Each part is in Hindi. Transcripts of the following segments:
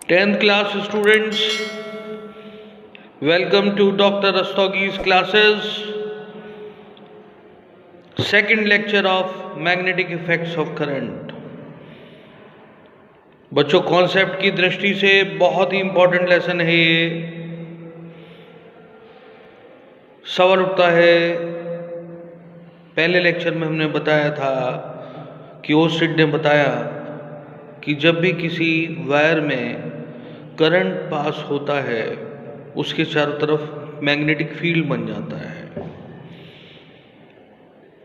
10th class students, welcome to Dr. Rastogi's classes. Second lecture of magnetic effects of current. बच्चों, कॉन्सेप्ट की दृष्टि से बहुत ही इंपॉर्टेंट लेसन है ये। सवाल उठता है, पहले लेक्चर में हमने बताया था कि ओस्टेड ने बताया कि जब भी किसी वायर में करंट पास होता है उसके चारों तरफ मैग्नेटिक फील्ड बन जाता है।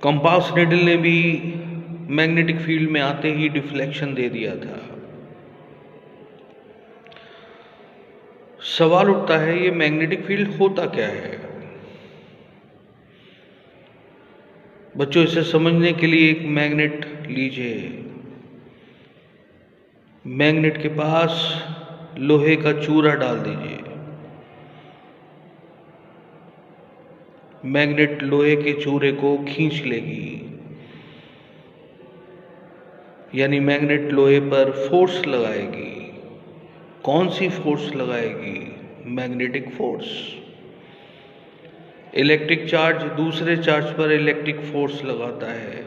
कंपास निडल ने भी मैग्नेटिक फील्ड में आते ही डिफ्लेक्शन दे दिया था। सवाल उठता है, ये मैग्नेटिक फील्ड होता क्या है? बच्चों, इसे समझने के लिए एक मैग्नेट लीजिए। मैग्नेट के पास लोहे का चूरा डाल दीजिए। मैग्नेट लोहे के चूरे को खींच लेगी, यानी मैग्नेट लोहे पर फोर्स लगाएगी। कौन सी फोर्स लगाएगी? Magnetic force. इलेक्ट्रिक चार्ज दूसरे चार्ज पर इलेक्ट्रिक फोर्स लगाता है।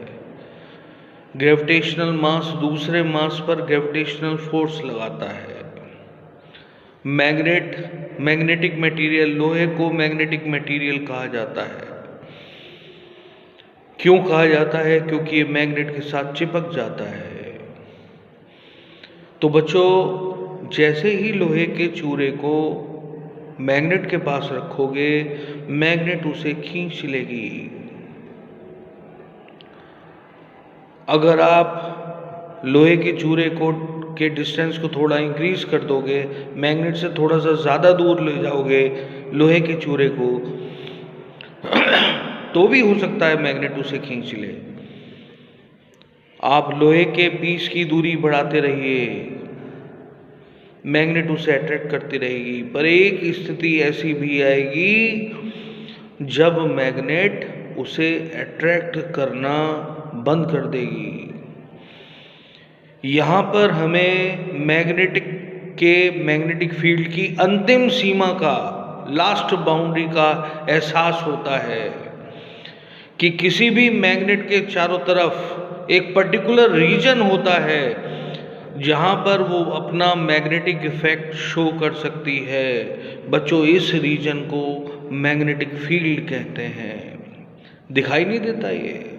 ग्रेविटेशनल मास दूसरे मास पर ग्रेविटेशनल फोर्स लगाता है। मैग्नेटिक मटेरियल, लोहे को मैग्नेटिक मटेरियल कहा जाता है। क्यों कहा जाता है? क्योंकि ये मैग्नेट के साथ चिपक जाता है। तो बच्चों, जैसे ही लोहे के चूरे को मैग्नेट के पास रखोगे, मैग्नेट उसे खींच लेगी। अगर आप लोहे के चूरे के डिस्टेंस को थोड़ा इंक्रीज कर दोगे, मैग्नेट से थोड़ा सा ज़्यादा दूर ले जाओगे लोहे के चूरे को, तो भी हो सकता है मैग्नेट उसे खींच ले। आप लोहे के पीस की दूरी बढ़ाते रहिए, मैग्नेट उसे अट्रैक्ट करती रहेगी। पर एक स्थिति ऐसी भी आएगी जब मैग्नेट उसे अट्रैक्ट करना बंद कर देगी। यहां पर हमें मैग्नेटिक फील्ड की अंतिम सीमा का, लास्ट बाउंड्री का एहसास होता है कि किसी भी मैग्नेट के चारों तरफ एक पर्टिकुलर रीजन होता है जहां पर वो अपना मैग्नेटिक इफेक्ट शो कर सकती है। बच्चों, इस रीजन को मैग्नेटिक फील्ड कहते हैं। दिखाई नहीं देता ये?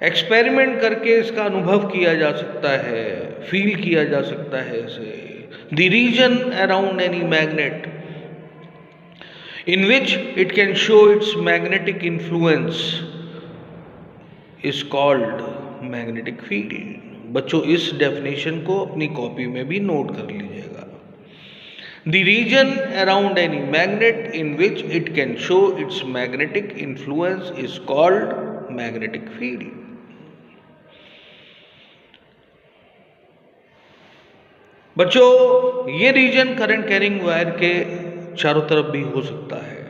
एक्सपेरिमेंट करके इसका अनुभव किया जा सकता है, फील किया जा सकता है इसे। The region around any magnet in which it can show its magnetic influence is called magnetic field. बच्चों, इस डेफिनेशन को अपनी कॉपी में भी नोट कर लीजिएगा। The region around any magnet in which it can show its magnetic influence is called magnetic field. बच्चों, ये रीजन करंट कैरिंग वायर के चारों तरफ भी हो सकता है।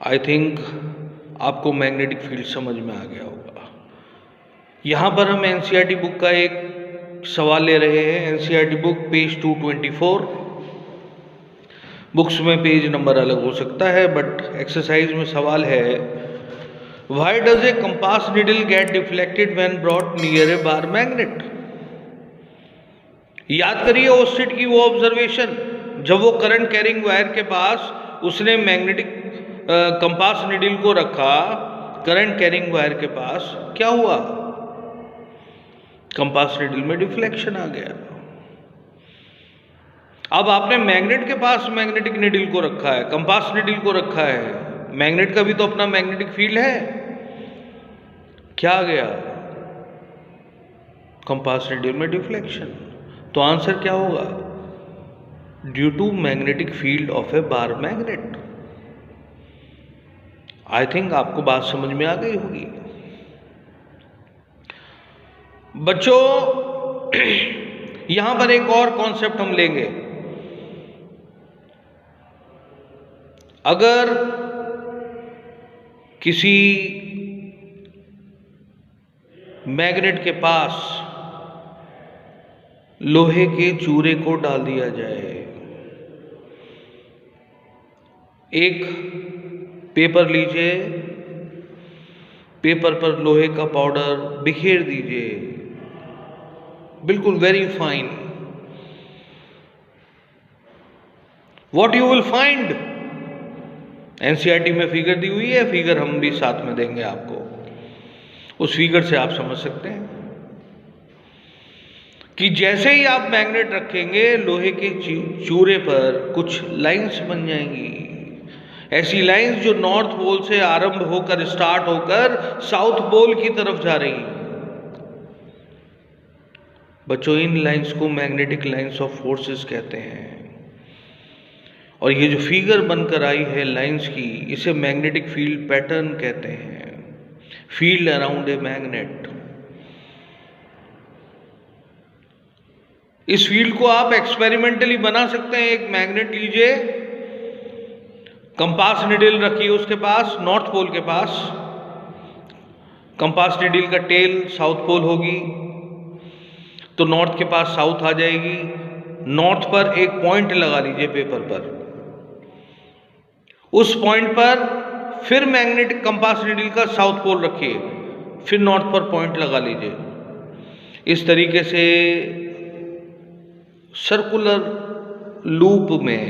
आई थिंक आपको मैग्नेटिक फील्ड समझ में आ गया होगा। यहां पर हम एनसीईआरटी बुक का एक सवाल ले रहे हैं। NCERT book page 224। बुक्स में पेज नंबर अलग हो सकता है, बट एक्सरसाइज में सवाल है, why does a compass needle get deflected when brought near a bar magnet? याद करिए ओस्टेड की वो ऑब्जर्वेशन, जब वो करंट कैरिंग वायर के पास उसने मैग्नेटिक कंपास निडल को रखा करंट कैरिंग वायर के पास, क्या हुआ? कंपास निडल में डिफ्लेक्शन आ गया। अब आपने मैग्नेट के पास मैग्नेटिक निडल को रखा है, कंपास निडल को रखा है, मैग्नेट का भी तो अपना मैग्नेटिक फील्ड है। क्या आ गया? कंपास निडल में डिफ्लेक्शन। तो आंसर क्या होगा? Due to magnetic field of a bar magnet. I think आपको बात समझ में आ गई होगी। बच्चों, यहां पर एक और कॉन्सेप्ट हम लेंगे। अगर किसी मैग्नेट के पास लोहे के चूरे को डाल दिया जाए। एक पेपर लीजिए, पेपर पर लोहे का पाउडर बिखेर दीजिए, बिल्कुल very fine. What you will find, NCERT में फिगर दी हुई है, फिगर हम भी साथ में देंगे आपको, उस फिगर से आप समझ सकते हैं कि जैसे ही आप मैग्नेट रखेंगे लोहे के चूरे पर कुछ लाइंस बन जाएंगी। ऐसी लाइंस जो नॉर्थ पोल से आरंभ होकर स्टार्ट होकर साउथ पोल की तरफ जा रही हैं। बच्चों, इन लाइंस को मैग्नेटिक लाइंस ऑफ फोर्सेस कहते हैं। और ये जो फिगर बनकर आई है लाइंस की, इसे मैग्नेटिक फील्ड पैटर्न कहते हैं। Field around a magnet. इस फील्ड को आप एक्सपेरिमेंटली बना सकते हैं। एक मैग्नेट लीजिए, कंपास निडल रखिए उसके पास, नॉर्थ पोल के पास। कंपास निडल का टेल साउथ पोल होगी तो नॉर्थ के पास साउथ आ जाएगी। नॉर्थ पर एक पॉइंट लगा लीजिए पेपर पर, उस पॉइंट पर फिर मैग्नेटिक कंपास निडल का साउथ पोल रखिए, फिर नॉर्थ पर पॉइंट लगा लीजिए। इस तरीके से सर्कुलर लूप में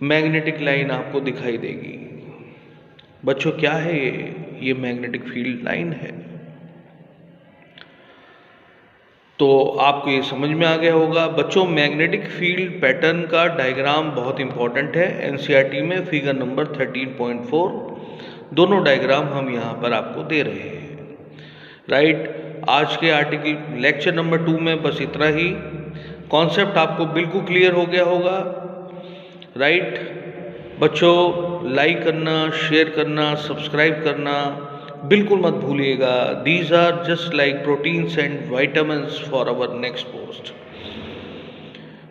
मैग्नेटिक लाइन आपको दिखाई देगी। बच्चों, क्या है ये मैग्नेटिक फील्ड लाइन है। तो आपको ये समझ में आ गया होगा। बच्चों, मैग्नेटिक फील्ड पैटर्न का डायग्राम बहुत इंपॉर्टेंट है। एनसीईआरटी में फिगर नंबर 13.4 दोनों डायग्राम हम यहाँ पर आपको दे रहे हैं। राइट, आज के आर्टिकल लेक्चर नंबर 2 में बस इतना ही। कॉन्सेप्ट आपको बिल्कुल क्लियर हो गया होगा। राइट बच्चों, लाइक करना, शेयर करना, सब्सक्राइब करना बिल्कुल मत भूलिएगा। These are just like proteins and vitamins for our next post.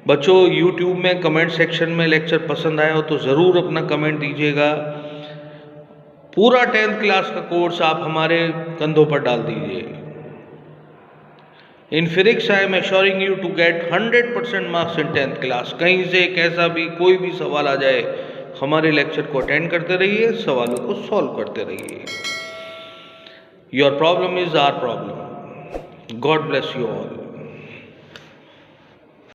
बच्चों, यूट्यूब में कमेंट सेक्शन में लेक्चर पसंद आया हो तो ज़रूर अपना कमेंट दीजिएगा। पूरा 10th क्लास का कोर्स आप हमारे कंधों पर डाल दीजिए। In physics I am assuring you to get 100% marks in 10th class. कहीं से कैसा भी कोई भी सवाल आ जाए, हमारे लेक्चर को अटेंड करते रहिए, सवालों को सॉल्व करते रहिए। Your problem is our problem. God bless you all.